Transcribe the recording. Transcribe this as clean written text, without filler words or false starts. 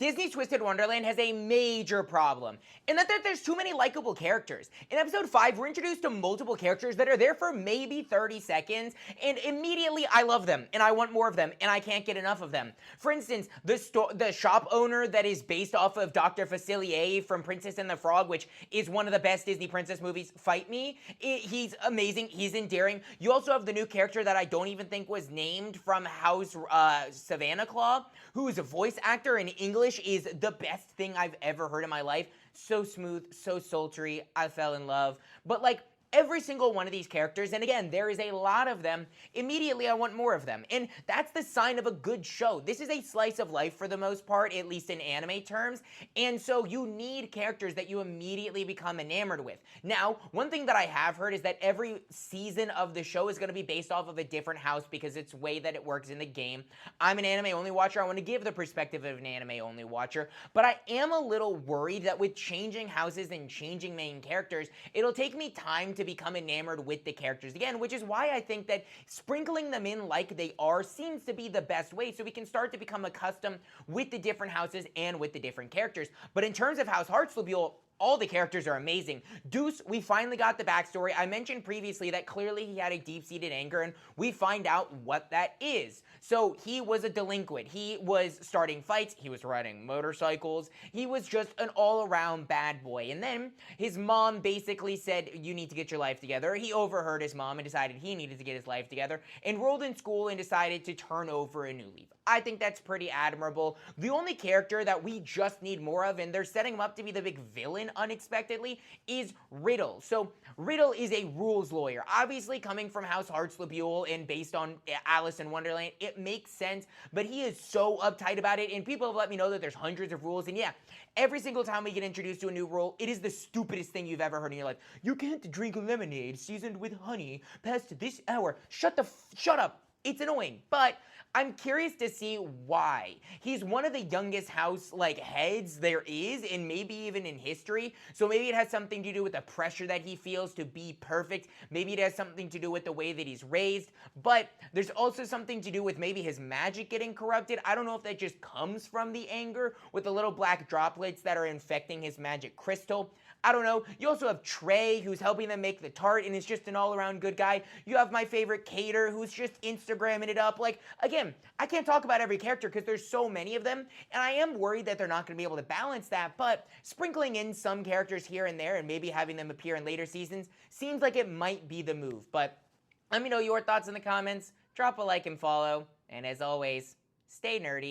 Disney's Twisted Wonderland has a major problem, in that there's too many likable characters. In episode 5, we're introduced to multiple characters that are there for maybe 30 seconds, and immediately I love them, and I want more of them, and I can't get enough of them. For instance, the shop owner that is based off of Dr. Facilier from Princess and the Frog, which is one of the best Disney princess movies, Fight Me. He's amazing, he's endearing. You also have the new character that I don't even think was named from House Savannah Claw, who's a voice actor in English, is the best thing I've ever heard in my life. So smooth, so sultry, I fell in love. But like, every single one of these characters, and again, there is a lot of them, immediately I want more of them. And that's the sign of a good show. This is a slice of life for the most part, at least in anime terms, and so you need characters that you immediately become enamored with. Now, one thing that I have heard is that every season of the show is going to be based off of a different house because it's the way that it works in the game. I'm an anime-only watcher. I want to give the perspective of an anime-only watcher, but I am a little worried that with changing houses and changing main characters, it'll take me time to become enamored with the characters again, which is why I think that sprinkling them in like they are seems to be the best way, so we can start to become accustomed with the different houses and with the different characters. But in terms of House Heartslobule, all the characters are amazing. Deuce, we finally got the backstory. I mentioned previously that clearly he had a deep-seated anger, and we find out what that is. So he was a delinquent. He was starting fights. He was riding motorcycles. He was just an all-around bad boy. And then his mom basically said, you need to get your life together. He overheard his mom and decided he needed to get his life together, enrolled in school, and decided to turn over a new leaf. I think that's pretty admirable. The only character that we just need more of, and they're setting him up to be the big villain unexpectedly, is Riddle. So Riddle is a rules lawyer. Obviously coming from House Heartslobule and based on Alice in Wonderland, it makes sense, but he is so uptight about it, and people have let me know that there's hundreds of rules, and yeah, every single time we get introduced to a new rule, it is the stupidest thing you've ever heard in your life. You can't drink lemonade seasoned with honey past this hour. Shut up. It's annoying, but I'm curious to see why. He's one of the youngest house, heads there is, and maybe even in history, so maybe it has something to do with the pressure that he feels to be perfect. Maybe it has something to do with the way that he's raised, but there's also something to do with maybe his magic getting corrupted. I don't know if that just comes from the anger with the little black droplets that are infecting his magic crystal. I don't know. You also have Trey, who's helping them make the tart and is just an all-around good guy. You have my favorite Cater, who's just Instagramming it up. Again, I can't talk about every character because there's so many of them, and I am worried that they're not going to be able to balance that, but sprinkling in some characters here and there and maybe having them appear in later seasons seems like it might be the move. But let me know your thoughts in the comments. Drop a like and follow, and as always, stay nerdy.